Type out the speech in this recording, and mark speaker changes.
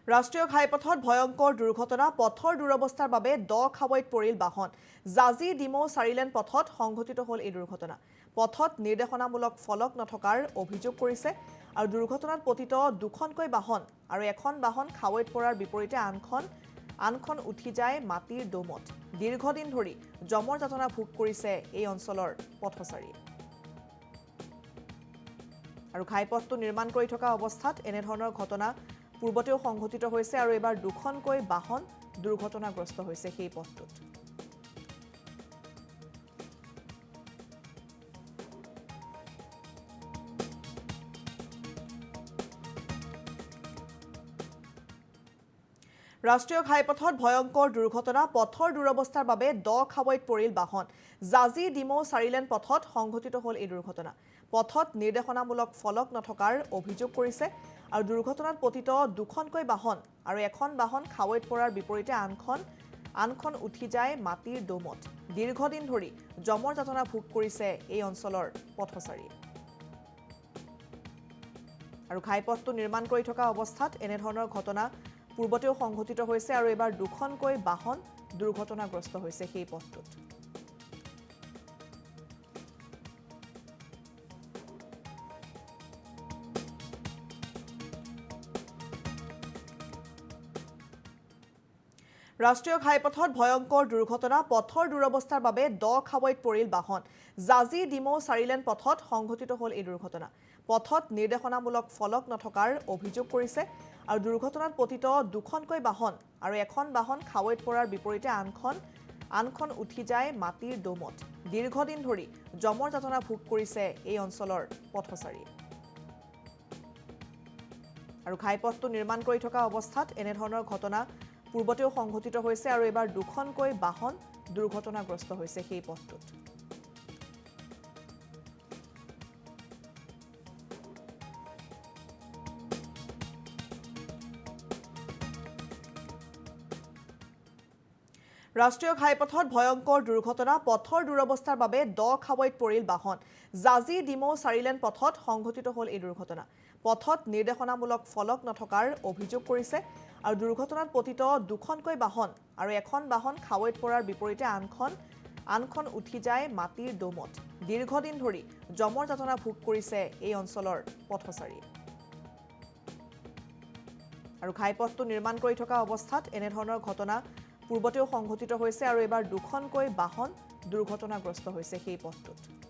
Speaker 1: ৰাষ্ট্ৰীয় ঘাইপথত ভয়ংকৰ দুৰ্ঘটনা পথৰ দুৰৱস্থাৰ বাবে দ খাৱৈত পৰিল বাহন জাজি ডিমৌ চাৰিলেন পথত সংঘটিত হ'ল এই দুৰ্ঘটনা পথত নিৰ্দেশনামূলক ফলক নথকাৰ অভিযোগ কৰিছে আৰু দুৰ্ঘটনাত পতিত দুখনকৈ বাহন আৰু এখন বাহন খাৱৈত পৰাৰ বিপৰীতে আনখন উঠি যায় মাটিৰ দমত দীৰ্ঘদিন ধৰি জমৰ যাতনা ভোগ কৰিছে এই অঞ্চলৰ পথচাৰীয়ে আৰু ঘাইপথটো নিৰ্মাণ কৰি থকা অৱস্থাত এনে ধৰণৰ ঘটনা পূৰ্বতেও সংঘটিত হৈছে আৰু এবাৰ দুখনকৈ বাহন দুৰ্ঘটনাগ্ৰস্ত হৈছে সেই পথটোত ৰাষ্ট্ৰীয় ঘাইপথত ভয়ংকৰ দুৰ্ঘটনা পথৰ দুৰৱস্থাৰ বাবে দ খাৱৈত পৰিল বাহন জাজি ডিমৌ চাৰিলেন পথত সংঘটিত হ'ল এই দুৰ্ঘটনা পথত নিৰ্দেশনামূলক ফলক নথকাৰ অভিযোগ কৰিছে আৰু দুৰ্ঘটনাত পতিত দুখনকৈ বাহন আৰু এখন বাহন খাৱৈত পৰাৰ বিপৰীতে আনখন উঠি যায় মাটিৰ দমত দীৰ্ঘদিন ধৰি জমৰ যাতনা ভোগ কৰিছে এই অঞ্চলৰ পথচাৰীয়ে আৰু ঘাইপথটো নিৰ্মাণ কৰি থকা অৱস্থাত এনে ধৰণৰ ঘটনা পূৰ্বতেও সংঘটিত হৈছে আৰু এবাৰ দুখনকৈ বাহন দুৰ্ঘটনাগ্ৰস্ত হৈছে সেই পথটোত ৰাষ্ট্ৰীয় ঘাইপথত ভয়ংকৰ দুৰ্ঘটনা পথৰ দুৰৱস্থাৰ বাবে দ খাৱৈত পৰিল বাহন জাজি ডিমৌ চাৰিলেন পথত সংঘটিত হ'ল এই দুৰ্ঘটনা পথত নিৰ্দেশনামূলক ফলক নথকাৰ অভিযোগ কৰিছে আৰু দুৰ্ঘটনাত পতিত দুখনকৈ বাহন আৰু এখন বাহন খাৱৈত পৰাৰ বিপৰীতে আনখন উঠি যায় মাটিৰ দমত দীৰ্ঘদিন ধৰি জমৰ যাতনা ভোগ কৰিছে এই অঞ্চলৰ পথচাৰীয়ে আৰু ঘাইপথটো নিৰ্মাণ কৰি থকা অৱস্থাত এনে ধৰণৰ ঘটনা পূৰ্বতেও সংঘটিত হৈছে আৰু এবাৰ দুখনকৈ বাহন দুৰ্ঘটনাগ্ৰস্ত হৈছে সেই পথটোত ৰাষ্ট্ৰীয় ঘাইপথত ভয়ংকৰ দুৰ্ঘটনা পথৰ দুৰৱস্থাৰ বাবে দ খাৱৈত পৰিল বাহন জাজি ডিমৌ চাৰিলেন পথত সংঘটিত হ'ল এই দুৰ্ঘটনা পথত নিৰ্দেশনামূলক ফলক নথকাৰ অভিযোগ কৰিছে আৰু দুৰ্ঘটনাত পতিত দুখনকৈ বাহন আৰু এখন বাহন খাৱৈত পৰাৰ বিপৰীতে আনখন উঠি যায় মাটিৰ দমত দীৰ্ঘদিন ধৰি জমৰ যাতনা ভোগ কৰিছে এই অঞ্চলৰ পথচাৰীয়ে আৰু ঘাইপথটো নিৰ্মাণ কৰি থকা অৱস্থাত এনে ধৰণৰ ঘটনা পূৰ্বতেও সংঘটিত হৈছে আৰু এবাৰ দুখনকৈ বাহন দুৰ্ঘটনাগ্ৰস্ত হৈছে সেই পথটোত